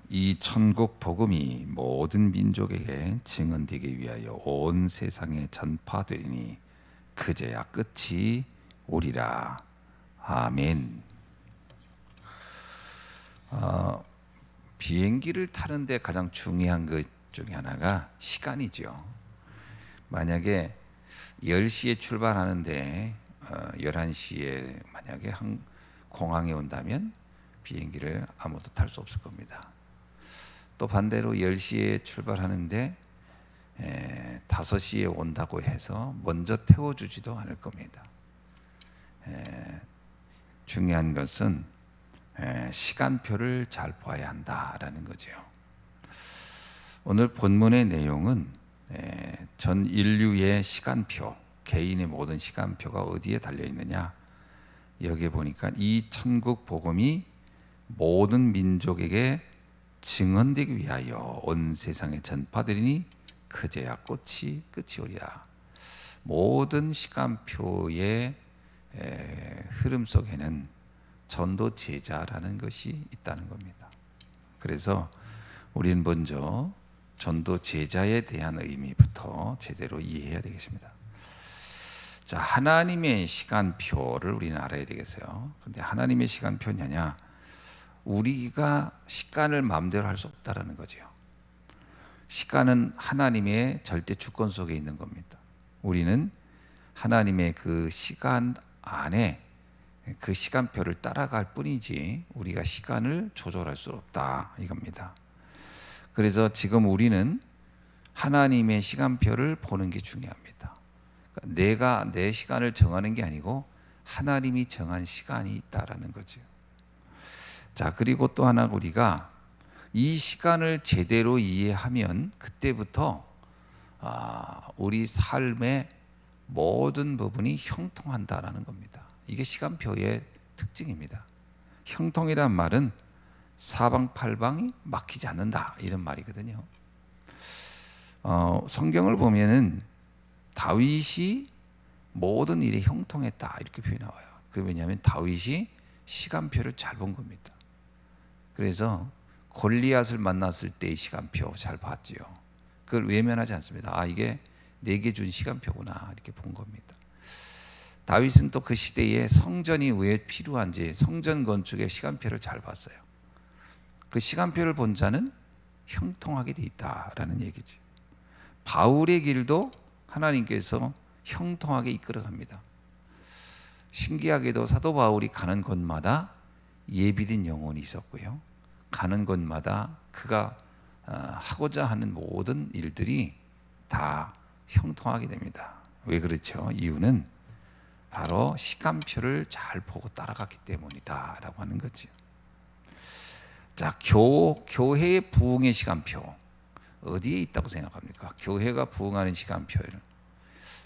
이 천국 복음이 모든 민족에게 증언되기 위하여 온 세상에 전파되리니 그제야 끝이 오리라. 아멘. 비행기를 타는데 가장 중요한 것 중에 하나가 시간이죠. 만약에 10시에 출발하는데 11시에 만약에 공항에 온다면 비행기를 아무도 탈 수 없을 겁니다. 또 반대로 10시에 출발하는데 5시에 온다고 해서 먼저 태워주지도 않을 겁니다. 중요한 것은 시간표를 잘 봐야 한다라는 거죠. 오늘 본문의 내용은 전 인류의 시간표, 개인의 모든 시간표가 어디에 달려 있느냐, 여기에 보니까 이 천국 복음이 모든 민족에게 증언되기 위하여 온 세상에 전파되리니 그제야 끝이 오리라. 모든 시간표의 흐름 속에는 전도 제자라는 것이 있다는 겁니다. 그래서 우리는 먼저 전도 제자에 대한 의미부터 제대로 이해해야 되겠습니다. 자, 하나님의 시간표를 우리는 알아야 되겠어요. 근데 하나님의 시간표냐냐? 우리가 시간을 마음대로 할 수 없다라는 거죠. 시간은 하나님의 절대 주권 속에 있는 겁니다. 우리는 하나님의 그 시간 안에 그 시간표를 따라갈 뿐이지 우리가 시간을 조절할 수 없다 이겁니다. 그래서 지금 우리는 하나님의 시간표를 보는 게 중요합니다. 내가 내 시간을 정하는 게 아니고 하나님이 정한 시간이 있다라는 거죠. 자, 그리고 또 하나 우리가 이 시간을 제대로 이해하면 그때부터 우리 삶의 모든 부분이 형통한다라는 겁니다. 이게 시간표의 특징입니다. 형통이란 말은 사방팔방이 막히지 않는다 이런 말이거든요. 성경을 보면은 다윗이 모든 일이 형통했다 이렇게 표현이 나와요. 그 왜냐하면 다윗이 시간표를 잘 본 겁니다. 그래서 골리앗을 만났을 때의 시간표 잘 봤지요. 그걸 외면하지 않습니다. 이게 내게 준 시간표구나 이렇게 본 겁니다. 다윗은 또 그 시대에 성전이 왜 필요한지 성전 건축의 시간표를 잘 봤어요. 그 시간표를 본 자는 형통하게 돼 있다라는 얘기죠. 바울의 길도 하나님께서 형통하게 이끌어갑니다. 신기하게도 사도 바울이 가는 곳마다 예비된 영혼이 있었고요. 가는 곳마다 그가 하고자 하는 모든 일들이 다 형통하게 됩니다. 왜 그렇죠? 이유는 바로 시간표를 잘 보고 따라갔기 때문이다라고 하는 거죠. 자, 교회의 부흥의 시간표 어디에 있다고 생각합니까? 교회가 부흥하는 시간표를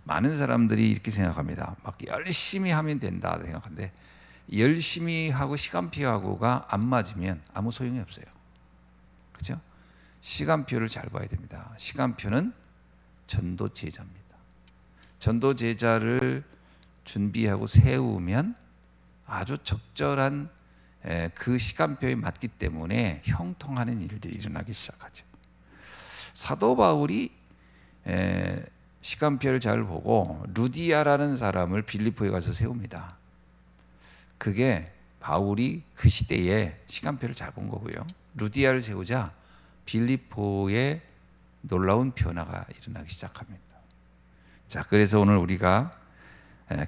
많은 사람들이 이렇게 생각합니다. 막 열심히 하면 된다 생각하는데 열심히 하고 시간표하고가 안 맞으면 아무 소용이 없어요. 그렇죠? 시간표를 잘 봐야 됩니다. 시간표는 전도 제자입니다. 전도 제자를 준비하고 세우면 아주 적절한 그 시간표에 맞기 때문에 형통하는 일들이 일어나기 시작하죠. 사도 바울이 시간표를 잘 보고 루디아라는 사람을 빌립보에 가서 세웁니다. 그게 바울이 그 시대에 시간표를 잘 본 거고요. 루디아를 세우자 빌립보에 놀라운 변화가 일어나기 시작합니다. 자, 그래서 오늘 우리가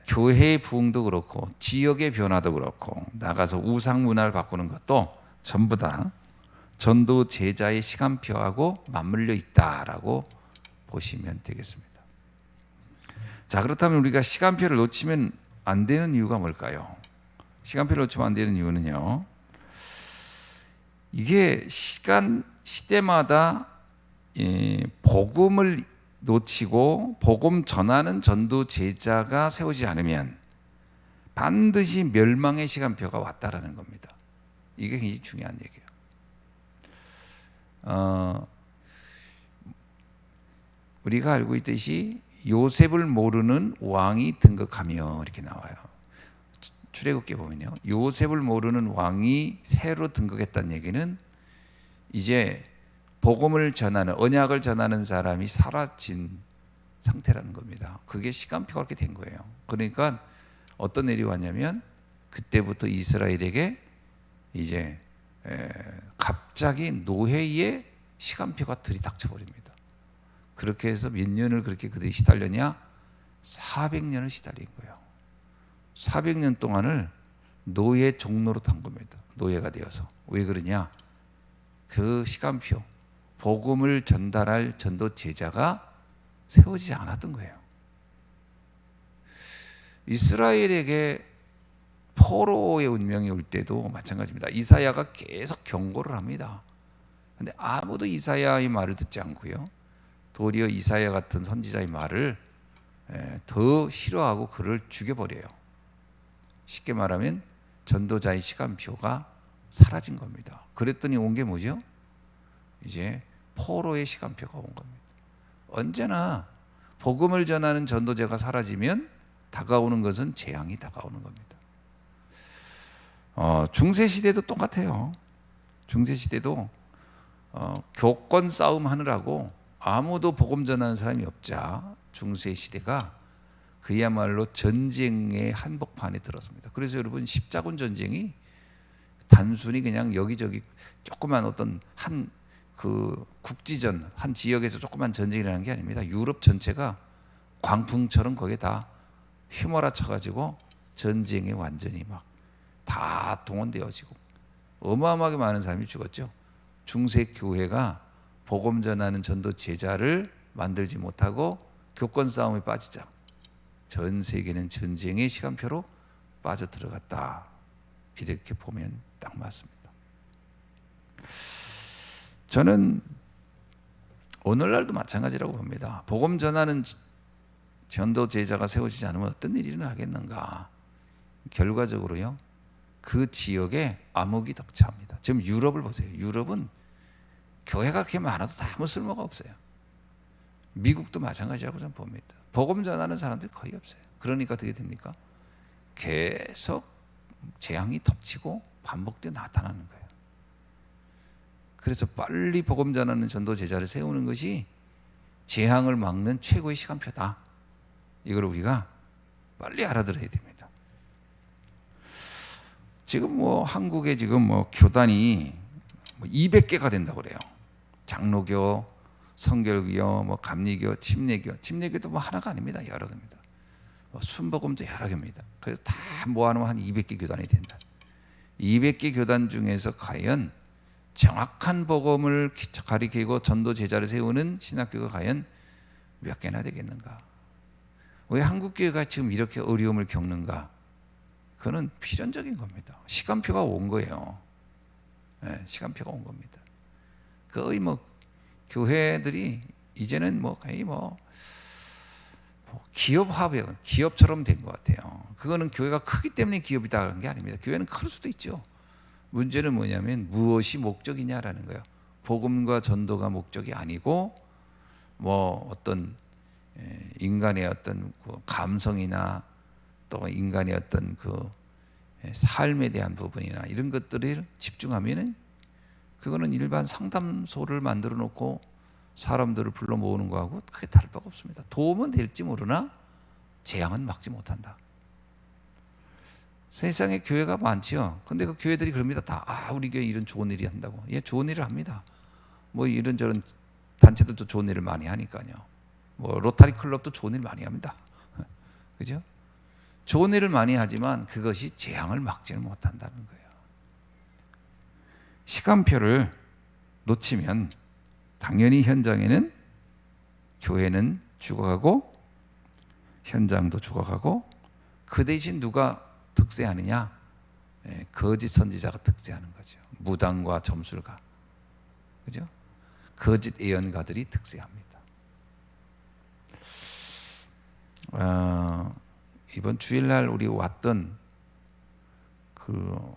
교회의 부흥도 그렇고 지역의 변화도 그렇고 나가서 우상 문화를 바꾸는 것도 전부 다 전도 제자의 시간표하고 맞물려 있다라고 보시면 되겠습니다. 자, 그렇다면 우리가 시간표를 놓치면 안 되는 이유가 뭘까요? 시간표를 놓치면 안 되는 이유는요, 이게 시대마다 복음을 놓치고 복음 전하는 전도 제자가 세우지 않으면 반드시 멸망의 시간표가 왔다라는 겁니다. 이게 굉장히 중요한 얘기예요. 우리가 알고 있듯이 요셉을 모르는 왕이 등극하며 이렇게 나와요. 출애굽기에 보면요, 요셉을 모르는 왕이 새로 등극했다는 얘기는 이제 복음을 전하는, 언약을 전하는 사람이 사라진 상태라는 겁니다. 그게 시간표가 그렇게 된 거예요. 그러니까 어떤 일이 왔냐면 그때부터 이스라엘에게 이제 갑자기 노예의 시간표가 들이닥쳐 버립니다. 그렇게 해서 몇 년을 그렇게 그들이 시달렸냐? 400년을 시달린 거예요. 400년 동안을 노예 종로로 탄 겁니다. 노예가 되어서. 왜 그러냐? 그 시간표, 복음을 전달할 전도 제자가 세워지지 않았던 거예요. 이스라엘에게 포로의 운명이 올 때도 마찬가지입니다. 이사야가 계속 경고를 합니다. 근데 아무도 이사야의 말을 듣지 않고요. 도리어 이사야 같은 선지자의 말을 더 싫어하고 그를 죽여버려요. 쉽게 말하면 전도자의 시간표가 사라진 겁니다. 그랬더니 온 게 뭐죠? 이제 포로의 시간표가 온 겁니다. 언제나 복음을 전하는 전도자가 사라지면 다가오는 것은 재앙이 다가오는 겁니다. 중세 시대도 똑같아요. 중세 시대도 교권 싸움 하느라고 아무도 복음 전하는 사람이 없자 중세 시대가 그야말로 전쟁의 한복판에 들었습니다. 그래서 여러분 십자군 전쟁이 단순히 그냥 여기저기 조그만 어떤 한 그 국지전 한 지역에서 조그만 전쟁이라는 게 아닙니다. 유럽 전체가 광풍처럼 거기에 다 휘몰아쳐가지고 전쟁에 완전히 막 다 동원되어지고 어마어마하게 많은 사람이 죽었죠. 중세 교회가 복음 전하는 전도 제자를 만들지 못하고 교권 싸움에 빠지자 전 세계는 전쟁의 시간표로 빠져들어갔다. 이렇게 보면 딱 맞습니다. 저는 오늘날도 마찬가지라고 봅니다. 복음 전하는 전도 제자가 세워지지 않으면 어떤 일이 일어나겠는가. 결과적으로요, 그 지역에 암흑이 덕차합니다. 지금 유럽을 보세요. 유럽은 교회가 그렇게 많아도 다 아무 쓸모가 없어요. 미국도 마찬가지라고 저는 봅니다. 복음 전하는 사람들이 거의 없어요. 그러니까 어떻게 됩니까? 계속 재앙이 덮치고 반복되어 나타나는 거예요. 그래서 빨리 복음 전하는 전도 제자를 세우는 것이 재앙을 막는 최고의 시간표다. 이걸 우리가 빨리 알아들어야 됩니다. 지금 한국에 지금 교단이 200개가 된다고 그래요. 장로교, 성결교, 감리교, 침례교도 하나가 아닙니다. 여러 개입니다. 순복음도 여러 개입니다. 그래서 다 모아놓으면 한 200개 교단이 된다. 200개 교단 중에서 과연 정확한 복음을 가리키고 전도 제자를 세우는 신학교가 과연 몇 개나 되겠는가? 왜 한국교회가 지금 이렇게 어려움을 겪는가? 그거는 필연적인 겁니다. 시간표가 온 거예요. 네, 시간표가 온 겁니다. 거의 교회들이 이제는 거의 기업 화백, 기업처럼 된 것 같아요. 그거는 교회가 크기 때문에 기업이다 그런 게 아닙니다. 교회는 클 수도 있죠. 문제는 뭐냐면 무엇이 목적이냐라는 거예요. 복음과 전도가 목적이 아니고 어떤 인간의 어떤 그 감성이나 또 인간의 어떤 그 삶에 대한 부분이나 이런 것들을 집중하면은 그거는 일반 상담소를 만들어 놓고 사람들을 불러 모으는 거하고 크게 다를 바가 없습니다. 도움은 될지 모르나 재앙은 막지 못한다. 세상에 교회가 많지요. 근데 그 교회들이 그럽니다. 다 우리 교회 이런 좋은 일이 한다고. 예, 좋은 일을 합니다. 이런저런 단체들도 좋은 일을 많이 하니까요. 로타리 클럽도 좋은 일 많이 합니다. 그죠? 좋은 일을 많이 하지만 그것이 재앙을 막지는 못한다는 거예요. 시간표를 놓치면 당연히 현장에는 교회는 죽어가고 현장도 죽어가고 그 대신 누가 득세하느냐? 거짓 선지자가 득세하는 거죠. 무당과 점술가, 그죠? 거짓 예언가들이 득세합니다. 이번 주일날 우리 왔던 그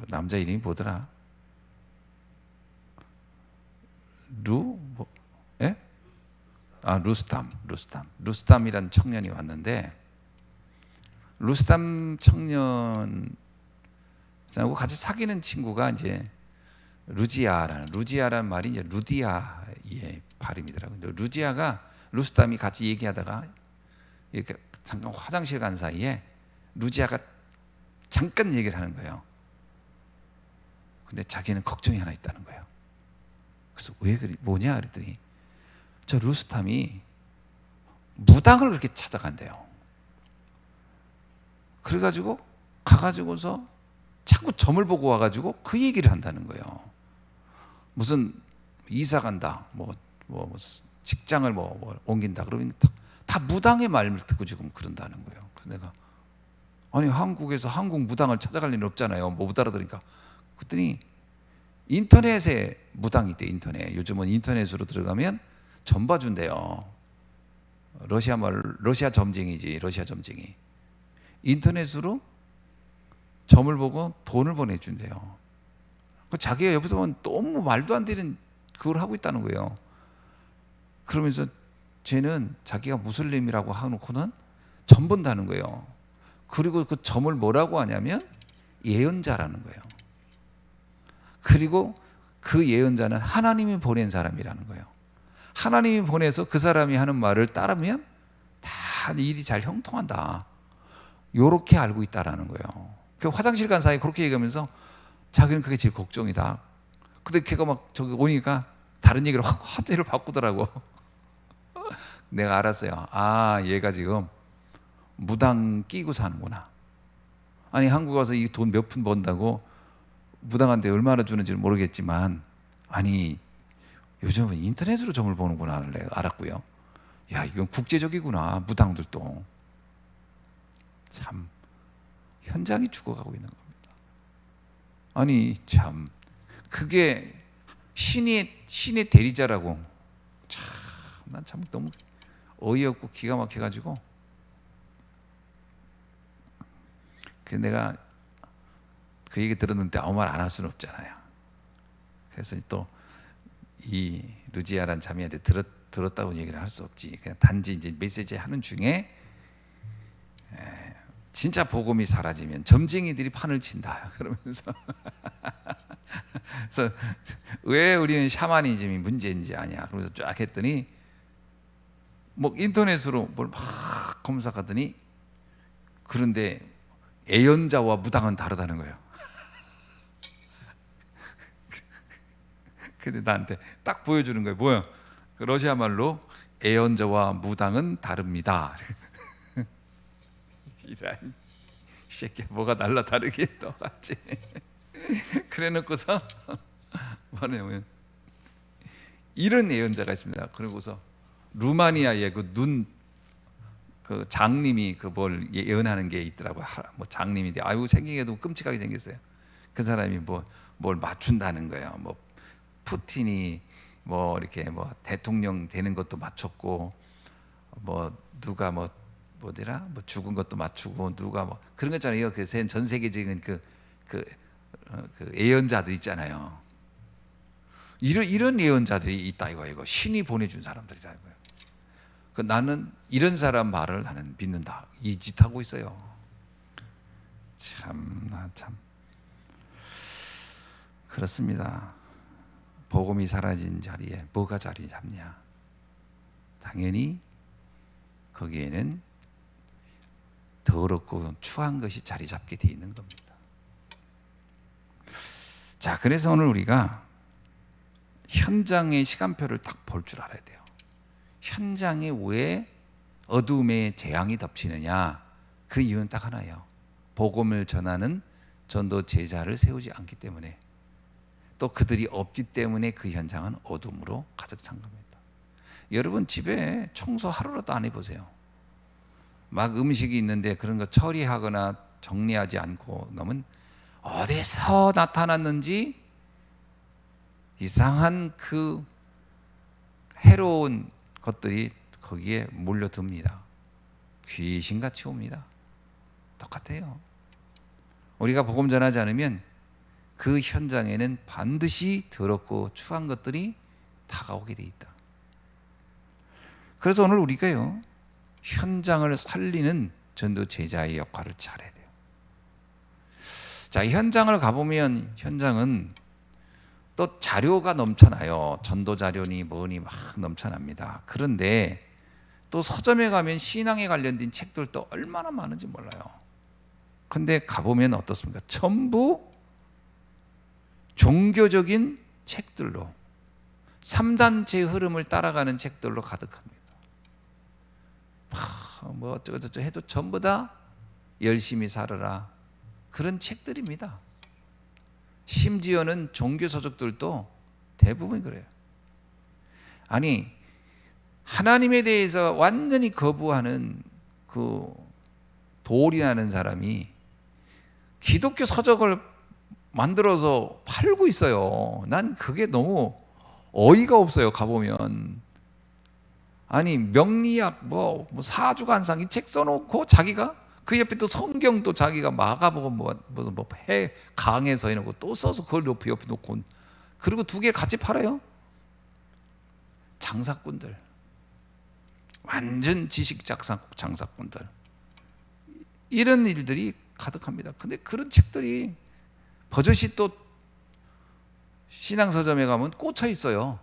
남자 이름이 뭐더라? 루스탐이라는 청년이 왔는데, 루스탐 청년하고 같이 사귀는 친구가 이제 루지아라는 말이 이제 루디아의 발음이더라고요. 루지아가 루스담이 같이 얘기하다가 이렇게 잠깐 화장실 간 사이에 루지아가 잠깐 얘기를 하는 거예요. 근데 자기는 걱정이 하나 있다는 거예요. 그래서 왜 그래? 뭐냐 그랬더니 저 루스탐이 무당을 그렇게 찾아간대요. 그래가지고 가가지고서 자꾸 점을 보고 와가지고 그 얘기를 한다는 거예요. 무슨 이사 간다, 뭐 직장을 옮긴다 그러면 다 무당의 말을 듣고 지금 그런다는 거예요. 그래서 내가 아니 한국에서 한국 무당을 찾아갈 일은 없잖아요. 뭐 못 알아들으니까. 그랬더니 인터넷에 무당이 있대. 인터넷. 요즘은 인터넷으로 들어가면 점 봐준대요. 러시아 점쟁이지. 러시아 점쟁이. 인터넷으로 점을 보고 돈을 보내준대요. 자기가 옆에서 보면 너무 말도 안 되는 그걸 하고 있다는 거예요. 그러면서 쟤는 자기가 무슬림이라고 하놓고는 점 본다는 거예요. 그리고 그 점을 뭐라고 하냐면 예언자라는 거예요. 그리고 그 예언자는 하나님이 보낸 사람이라는 거예요. 하나님이 보내서 그 사람이 하는 말을 따르면 다 일이 잘 형통한다. 요렇게 알고 있다라는 거예요. 그 화장실 간 사이에 그렇게 얘기하면서 자기는 그게 제일 걱정이다. 근데 걔가 막 저기 오니까 다른 얘기를 확 화제를 바꾸더라고. 내가 알았어요. 아, 얘가 지금 무당 끼고 사는구나. 아니 한국 와서 이 돈 몇 푼 번다고 무당한테 얼마나 주는지는 모르겠지만 아니 요즘은 인터넷으로 점을 보는구나 알았고요. 야, 이건 국제적이구나. 무당들도 참 현장이 죽어가고 있는 겁니다. 아니 참 그게 신의 대리자라고. 참 난 참 너무 어이없고 기가 막혀가지고 내가 그 얘기 들었는데 아무 말 안 할 수는 없잖아요. 그래서 또 이 루지아란 자매한테 들었다고 얘기를 할 수 없지. 그냥 단지 이제 메시지 하는 중에 진짜 복음이 사라지면 점쟁이들이 판을 친다 그러면서 그래서 왜 우리는 샤머니즘이 문제인지 아냐 그러면서 쫙 했더니 뭐 인터넷으로 뭘 막 검색하더니 그런데 예언자와 무당은 다르다는 거예요. 근데 나한테 딱 보여주는 거예요. 뭐야? 러시아 말로 예언자와 무당은 다릅니다. 이런 새끼야 뭐가 달라 다르게 똑같지. 그래 놓고서 뭐냐면 이런 예언자가 있습니다. 그러고서 루마니아의 그 장님이 그 뭘 예언하는 게 있더라고요. 뭐 장님인데 아유 생기게도 끔찍하게 생겼어요. 그 사람이 뭘 맞춘다는 거예요. 뭐 푸틴이 뭐 이렇게 뭐 대통령 되는 것도 맞췄고 뭐 누가 뭐더라 뭐 죽은 것도 맞추고 누가 뭐 그런 거 있잖아요. 그 전 세계적인 그 예언자들 있잖아요. 이런 예언자들이 있다 이거 신이 보내준 사람들이라 이거예요. 나는 이런 사람 말을 나는 믿는다. 이 짓 하고 있어요. 참 그렇습니다. 복음이 사라진 자리에 뭐가 자리 잡냐? 당연히 거기에는 더럽고 추한 것이 자리 잡게 돼 있는 겁니다. 자, 그래서 오늘 우리가 현장의 시간표를 딱 볼 줄 알아야 돼요. 현장에 왜 어둠의 재앙이 덮치느냐? 그 이유는 딱 하나예요. 복음을 전하는 전도 제자를 세우지 않기 때문에, 또 그들이 없기 때문에 그 현장은 어둠으로 가득 찬 겁니다. 여러분 집에 청소 하루라도 안 해보세요. 막 음식이 있는데 그런 거 처리하거나 정리하지 않고 놓으면 어디서 나타났는지 이상한 그 해로운 것들이 거기에 몰려듭니다. 귀신같이 옵니다. 똑같아요. 우리가 복음 전하지 않으면 그 현장에는 반드시 더럽고 추한 것들이 다가오게 돼 있다. 그래서 오늘 우리가요 현장을 살리는 전도 제자의 역할을 잘해야 돼요. 자, 현장을 가보면 현장은 또 자료가 넘쳐나요. 전도 자료니 뭐니 막 넘쳐납니다. 그런데 또 서점에 가면 신앙에 관련된 책들도 얼마나 많은지 몰라요. 근데 가보면 어떻습니까? 전부 종교적인 책들로, 3단체 흐름을 따라가는 책들로 가득합니다. 뭐 어쩌고저쩌고 해도 전부 다 열심히 살아라, 그런 책들입니다. 심지어는 종교서적들도 대부분 그래요. 아니, 하나님에 대해서 완전히 거부하는 그 도리라는 사람이 기독교 서적을 만들어서 팔고 있어요. 난 그게 너무 어이가 없어요. 가보면 아니, 명리학 뭐 사주관상 이 책 써놓고 자기가 그 옆에 또 성경도 자기가 마가복음 무슨 강해서 해놓고 또 써서 그걸 옆에 놓고, 그리고 두 개 같이 팔아요. 장사꾼들, 완전 지식 장사꾼들, 이런 일들이 가득합니다. 근데 그런 책들이 버젓이 또 신앙서점에 가면 꽂혀 있어요.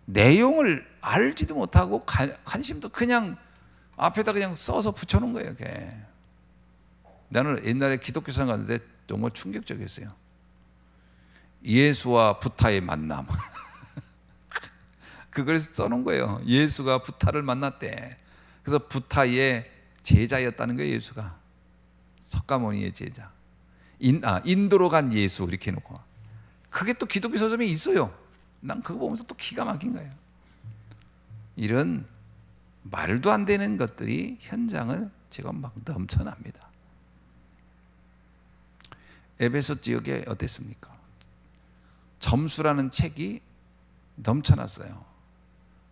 내용을 알지도 못하고 관심도 그냥 앞에다 그냥 써서 붙여놓은 거예요. 이게. 나는 옛날에 기독교 상 갔는데 정말 충격적이었어요. 예수와 부타의 만남. 그걸 써놓은 거예요. 예수가 부타를 만났대. 그래서 부타의 제자였다는 거예요. 예수가 석가모니의 제자. 인도로 간 예수 이렇게 해놓고. 그게 또 기독교 서점에 있어요. 난 그거 보면서 또 기가 막힌 거예요. 이런 말도 안 되는 것들이 현장을 지금 막 넘쳐납니다. 에베소 지역에 어땠습니까? 점수라는 책이 넘쳐났어요.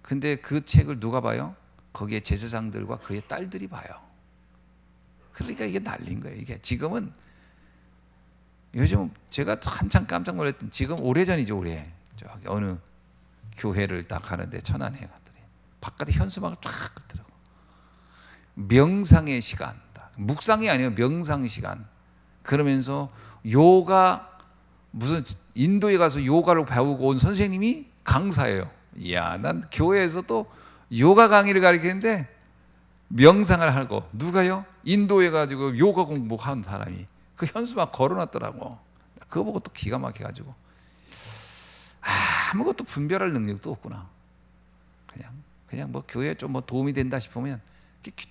근데 그 책을 누가 봐요? 거기에 제사장들과 그의 딸들이 봐요. 그러니까 이게 난리인 거예요. 이게 지금은, 요즘 제가 한참 깜짝 놀랐던, 지금 오래전이죠. 오래 저기 어느 교회를 딱 가는데 천안에 갔더니 바깥에 현수막을 쫙 그리더라고. 명상의 시간, 묵상이 아니에요. 명상 시간. 그러면서 요가, 무슨 인도에 가서 요가를 배우고 온 선생님이 강사예요. 이야, 난 교회에서 또 요가 강의를 가르치는데 명상을 하고, 누가요? 인도에 가지고 요가 공부한 사람이 그 현수막 걸어놨더라고. 그거 보고 또 기가 막혀가지고, 아무것도 분별할 능력도 없구나. 그냥 뭐 교회에 좀 뭐 도움이 된다 싶으면,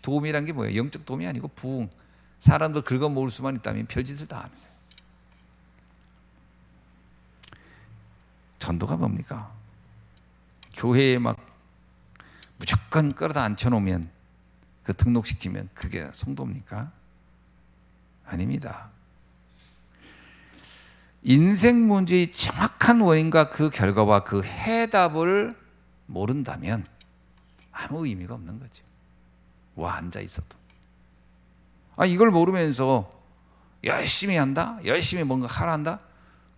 도움이란 게 뭐예요? 영적 도움이 아니고 부흥. 사람들 긁어모을 수만 있다면 별짓을 다 하는 거예요. 전도가 뭡니까? 교회에 막 무조건 끌어다 앉혀놓으면, 그 등록시키면 그게 성도입니까? 아닙니다. 인생 문제의 정확한 원인과 그 결과와 그 해답을 모른다면 아무 의미가 없는 거죠. 와, 앉아 있어도. 이걸 모르면서 열심히 한다? 열심히 뭔가 하라 한다?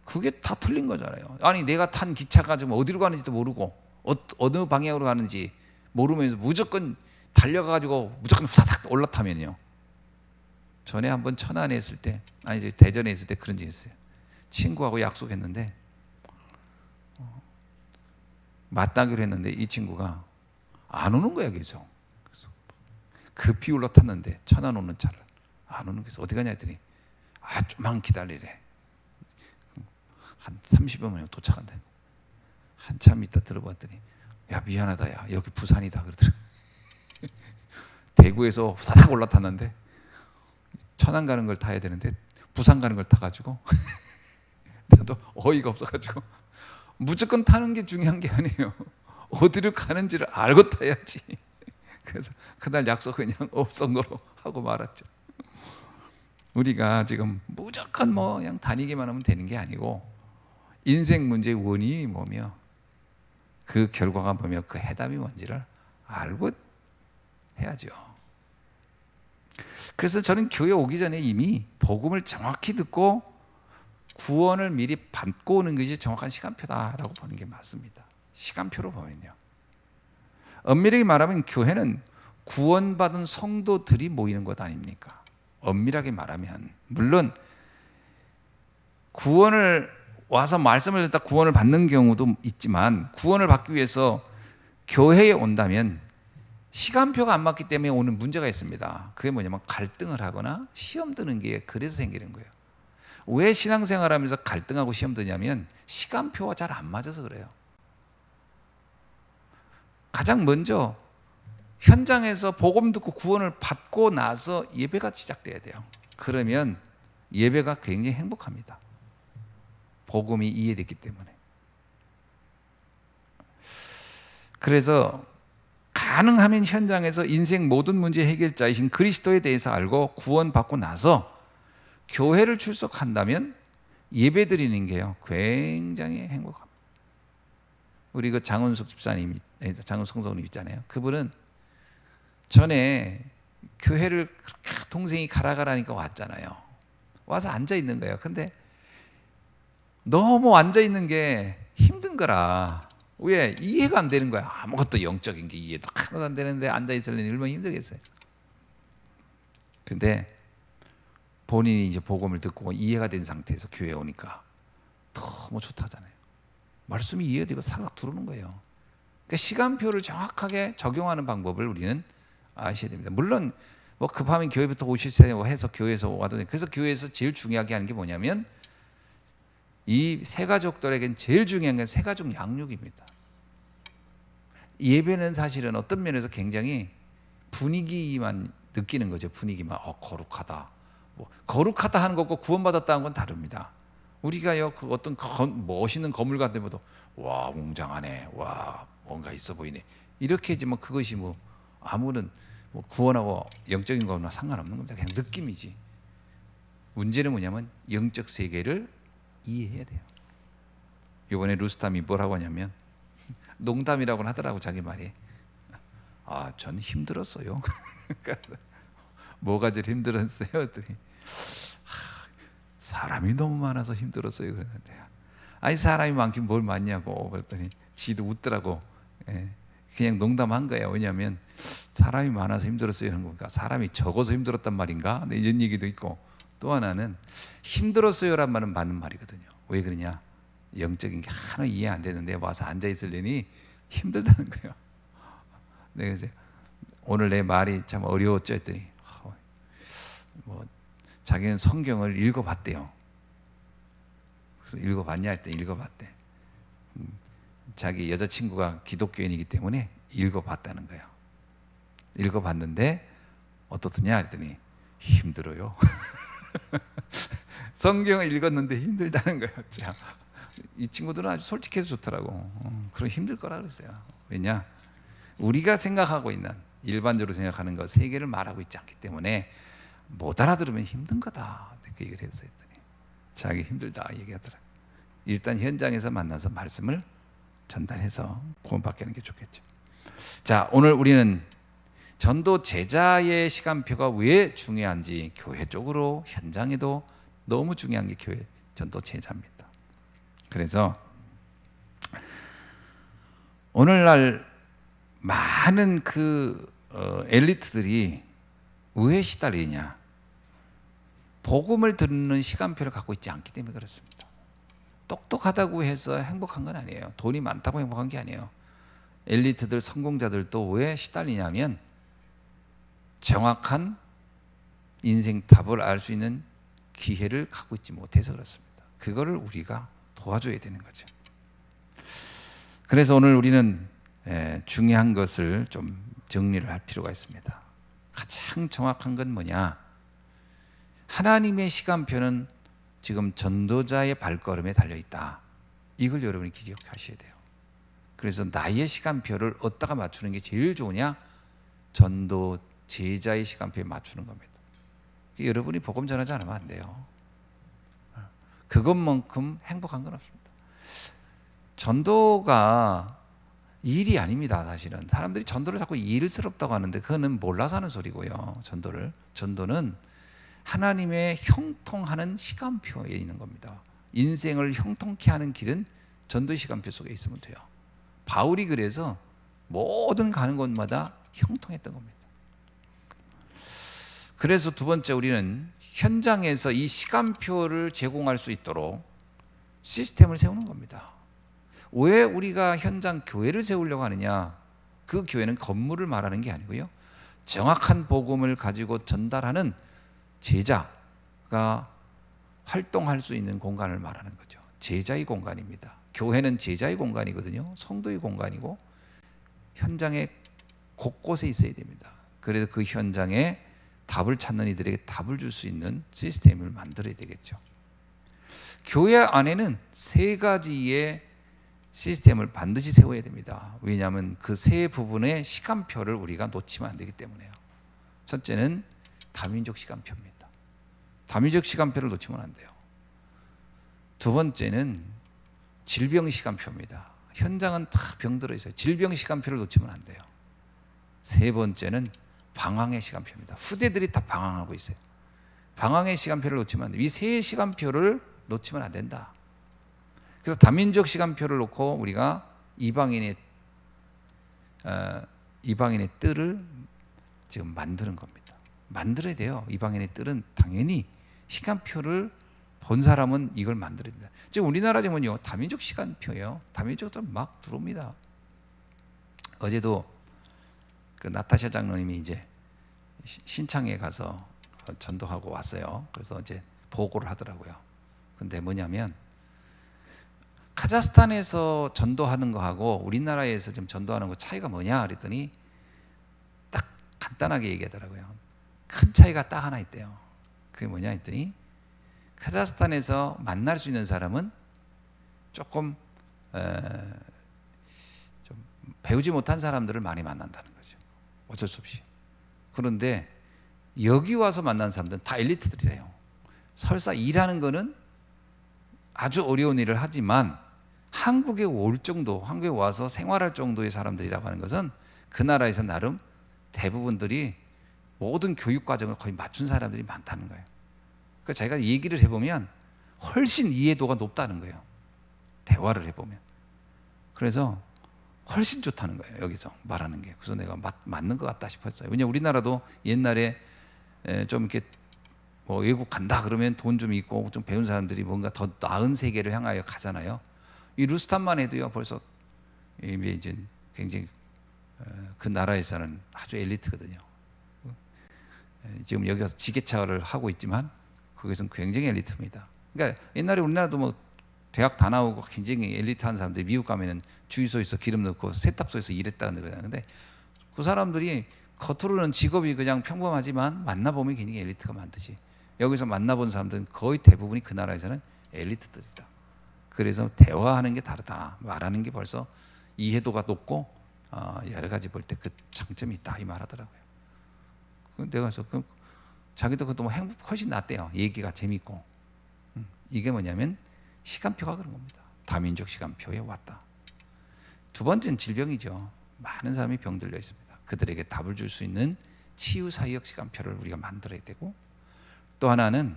그게 다 틀린 거잖아요. 아니, 내가 탄 기차가 지금 어디로 가는지도 모르고 어느 방향으로 가는지 모르면서 무조건 달려가가지고 무조건 후다닥 올라타면요. 전에 한번 천안에 있을 때, 아니 대전에 있을 때 그런 적이 있어요. 친구하고 약속했는데 맞다기로 했는데 이 친구가 안 오는 거야. 계속. 그래서 급히 올라탔는데 천안 오는 차를 안 오는 거예요. 어디 가냐 했더니 좀만 기다리래. 한 30여 분이면 도착한다. 한참 있다 들어봤더니, 야, 미안하다, 야, 여기 부산이다 그러더라고. 대구에서 후다닥 올라탔는데 천안 가는 걸 타야 되는데 부산 가는 걸 타가지고 내가 또 어이가 없어가지고, 무조건 타는 게 중요한 게 아니에요. 어디로 가는지를 알고 타야지. 그래서 그날 약속 그냥 없던 거로 하고 말았죠. 우리가 지금 무조건 뭐 그냥 다니기만 하면 되는 게 아니고, 인생 문제의 원인이 뭐며 그 결과가 뭐며 그 해답이 뭔지를 알고 해야죠. 그래서 저는 교회 오기 전에 이미 복음을 정확히 듣고 구원을 미리 받고 오는 것이 정확한 시간표다라고 보는 게 맞습니다. 시간표로 보면요. 엄밀하게 말하면 교회는 구원받은 성도들이 모이는 것 아닙니까? 엄밀하게 말하면, 물론 구원을 와서 말씀을 듣다 구원을 받는 경우도 있지만, 구원을 받기 위해서 교회에 온다면 시간표가 안 맞기 때문에 오는 문제가 있습니다. 그게 뭐냐면 갈등을 하거나 시험 드는 게 그래서 생기는 거예요. 왜 신앙생활하면서 갈등하고 시험 드냐면 시간표가 잘 안 맞아서 그래요. 가장 먼저 현장에서 복음 듣고 구원을 받고 나서 예배가 시작돼야 돼요. 그러면 예배가 굉장히 행복합니다. 복음이 이해됐기 때문에. 그래서 가능하면 현장에서 인생 모든 문제 해결자이신 그리스도에 대해서 알고 구원받고 나서 교회를 출석한다면 예배 드리는 게요 굉장히 행복합니다. 우리 그 장은숙 집사님, 장은숙 성도님 있잖아요. 그분은 전에 교회를 그렇게 동생이 가라니까 왔잖아요. 와서 앉아 있는 거예요. 근데 너무 앉아 있는 게 힘든 거라. 왜? 이해가 안 되는 거야. 아무것도 영적인 게 이해도 하나도 안 되는데 앉아 있으려니 얼마나 힘들겠어요. 근데 본인이 이제 복음을 듣고 이해가 된 상태에서 교회에 오니까 너무 좋다잖아요. 말씀이 이해되고 싹싹 들어오는 거예요. 그러니까 시간표를 정확하게 적용하는 방법을 우리는 아셔야 됩니다. 물론 뭐 급하면 교회부터 오시세요 해서 교회에서 와도 돼요. 그래서 교회에서 제일 중요하게 하는 게 뭐냐면 이 새가족들에겐 제일 중요한 건 새가족 양육입니다. 예배는 사실은 어떤 면에서 굉장히 분위기만 느끼는 거죠. 분위기만 거룩하다. 뭐 거룩하다 하는 것과 구원받았다는 건 다릅니다. 우리가요 그 어떤 멋있는 건물 같은 데보다 와 웅장하네, 와 뭔가 있어 보이네 이렇게 하지만 그것이 뭐 아무런 뭐 구원하고 영적인 거나 상관없는 겁니다. 그냥 느낌이지. 문제는 뭐냐면 영적 세계를 이해해야 돼요. 이번에 루스탐이 뭐라고 하냐면 농담이라고는 하더라고 자기 말이. 전 힘들었어요. 뭐가 제일 힘들었어요? 그랬더니 사람이 너무 많아서 힘들었어요. 그랬는데 아니 사람이 많긴 뭘 많냐고 그랬더니 지도 웃더라고. 그냥 농담한 거예요. 왜냐하면 사람이 많아서 힘들었어요 이런 거니까 사람이 적어서 힘들었단 말인가? 이런 얘기도 있고 또 하나는 힘들었어요란 말은 맞는 말이거든요. 왜 그러냐? 영적인 게 하나 이해 안 되는데 와서 앉아 있으려니 힘들다는 거예요. 네, 그래서 오늘 내 말이 참 어려웠죠 했더니 뭐 자기는 성경을 읽어봤대요. 그래서 읽어봤냐 했더니 읽어봤대. 자기 여자친구가 기독교인이기 때문에 읽어봤다는 거예요. 읽어봤는데 어떻더냐 했더니 힘들어요. 성경을 읽었는데 힘들다는 거예요. 자, 이 친구들은 아주 솔직해서 좋더라고. 그럼 힘들 거라 그랬어요. 왜냐? 우리가 생각하고 있는 일반적으로 생각하는 것 세계를 말하고 있지 않기 때문에 못 알아들으면 힘든 거다. 그 얘기를 했어요. 자기 힘들다 얘기하더라. 일단 현장에서 만나서 말씀을 전달해서 구원받게 하는 게 좋겠죠. 자, 오늘 우리는 전도 제자의 시간표가 왜 중요한지 교회 쪽으로 현장에도 너무 중요한 게 교회 전도 제자입니다. 그래서 오늘날 많은 엘리트들이 왜 시달리냐? 복음을 듣는 시간표를 갖고 있지 않기 때문에 그렇습니다. 똑똑하다고 해서 행복한 건 아니에요. 돈이 많다고 행복한 게 아니에요. 엘리트들, 성공자들도 왜 시달리냐면 정확한 인생 답을 알 수 있는 기회를 갖고 있지 못해서 그렇습니다. 그거를 우리가 도와줘야 되는 거죠. 그래서 오늘 우리는 중요한 것을 좀 정리를 할 필요가 있습니다. 가장 정확한 건 뭐냐? 하나님의 시간표는 지금 전도자의 발걸음에 달려있다. 이걸 여러분이 기억하셔야 돼요. 그래서 나의 시간표를 어디다가 맞추는 게 제일 좋으냐? 전도 제자의 시간표에 맞추는 겁니다. 여러분이 복음 전하지 않으면 안 돼요. 그것만큼 행복한 건 없습니다. 전도가 일이 아닙니다. 사실은 사람들이 전도를 자꾸 일스럽다고 하는데 그거는 몰라서 하는 소리고요. 전도는 하나님의 형통하는 시간표에 있는 겁니다. 인생을 형통케 하는 길은 전도의 시간표 속에 있으면 돼요. 바울이 그래서 모든 가는 곳마다 형통했던 겁니다. 그래서 두 번째 우리는 현장에서 이 시간표를 제공할 수 있도록 시스템을 세우는 겁니다. 왜 우리가 현장 교회를 세우려고 하느냐? 그 교회는 건물을 말하는 게 아니고요, 정확한 복음을 가지고 전달하는 제자가 활동할 수 있는 공간을 말하는 거죠. 제자의 공간입니다. 교회는 제자의 공간이거든요. 성도의 공간이고 현장에 곳곳에 있어야 됩니다. 그래서 그 현장에 답을 찾는 이들에게 답을 줄 수 있는 시스템을 만들어야 되겠죠. 교회 안에는 세 가지의 시스템을 반드시 세워야 됩니다. 왜냐하면 그 세 부분의 시간표를 우리가 놓치면 안 되기 때문에요. 첫째는 다민족 시간표입니다. 다민족 시간표를 놓치면 안 돼요. 두 번째는 질병 시간표입니다. 현장은 다 병들어 있어요. 질병 시간표를 놓치면 안 돼요. 세 번째는 방황의 시간표입니다. 후대들이 다 방황하고 있어요. 방황의 시간표를 놓치면 안 돼요. 이 세 시간표를 놓치면 안 된다. 그래서 다민족 시간표를 놓고 우리가 이방인의 뜰을 지금 만드는 겁니다. 만들어야 돼요. 이방인의 뜰은 당연히 시간표를 본 사람은 이걸 만들어야 된다. 지금 우리나라 지금은요, 다민족 시간표예요. 다민족들 막 들어옵니다. 어제도 그 나타샤 장로님이 이제 신창에 가서 전도하고 왔어요. 그래서 이제 보고를 하더라고요. 근데 뭐냐면 카자흐스탄에서 전도하는 거하고 우리나라에서 지금 전도하는 거 차이가 뭐냐 그랬더니 딱 간단하게 얘기하더라고요. 큰 차이가 딱 하나 있대요. 그게 뭐냐 했더니 카자흐스탄에서 만날 수 있는 사람은 조금 좀 배우지 못한 사람들을 많이 만난다는 거죠. 어쩔 수 없이. 그런데 여기 와서 만난 사람들은 다 엘리트들이래요. 설사 일하는 거는 아주 어려운 일을 하지만 한국에 올 정도, 한국에 와서 생활할 정도의 사람들이라고 하는 것은 그 나라에서 나름 대부분들이 모든 교육 과정을 거의 맞춘 사람들이 많다는 거예요. 그래서 제가 얘기를 해보면 훨씬 이해도가 높다는 거예요. 대화를 해보면. 그래서 훨씬 좋다는 거예요. 여기서 말하는 게. 그래서 내가 맞는 것 같다 싶었어요. 왜냐하면 우리나라도 옛날에 좀 이렇게 뭐 외국 간다 그러면 돈 좀 있고 좀 배운 사람들이 뭔가 더 나은 세계를 향하여 가잖아요. 이 루스탄만 해도요, 벌써 이제 굉장히 그 나라에서는 아주 엘리트거든요. 지금 여기 가서 지게차를 하고 있지만 거기서는 굉장히 엘리트입니다. 그러니까 옛날에 우리나라도 뭐 대학 다 나오고 굉장히 엘리트한 사람들이 미국 가면은 주유소에서 기름 넣고 세탁소에서 일했다 그러는데 그 사람들이 겉으로는 직업이 그냥 평범하지만 만나보면 굉장히 엘리트가 많듯이 여기서 만나본 사람들은 거의 대부분이 그 나라에서는 엘리트들이다. 그래서 대화하는 게 다르다. 말하는 게 벌써 이해도가 높고 여러 가지 볼 때 그 장점이 있다 이 말하더라고요. 내가 자기도 그것도 뭐 훨씬 낫대요. 얘기가 재밌고. 이게 뭐냐면 시간표가 그런 겁니다. 다민족 시간표에 왔다. 두 번째는 질병이죠. 많은 사람이 병들려 있습니다. 그들에게 답을 줄 수 있는 치유 사역 시간표를 우리가 만들어야 되고, 또 하나는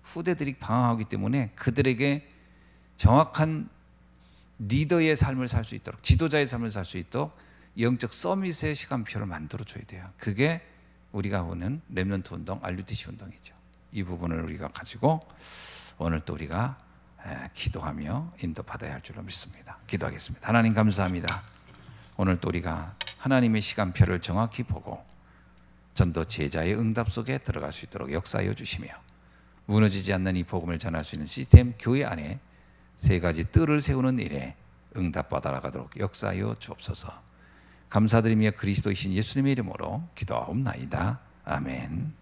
후대들이 방황하기 때문에 그들에게 정확한 리더의 삶을 살 수 있도록, 지도자의 삶을 살 수 있도록 영적 서밋의 시간표를 만들어 줘야 돼요. 그게 우리가 보는 렘넌트 운동, RUTC 운동이죠. 이 부분을 우리가 가지고 오늘 또 우리가 기도하며 인도받아야 할 줄로 믿습니다. 기도하겠습니다. 하나님 감사합니다. 오늘 또 우리가 하나님의 시간표를 정확히 보고 전도 제자의 응답 속에 들어갈 수 있도록 역사하여 주시며, 무너지지 않는 이 복음을 전할 수 있는 시스템 교회 안에 세 가지 뜰을 세우는 일에 응답받아 나가도록 역사하여 주옵소서. 감사드리며 그리스도이신 예수님의 이름으로 기도하옵나이다. 아멘.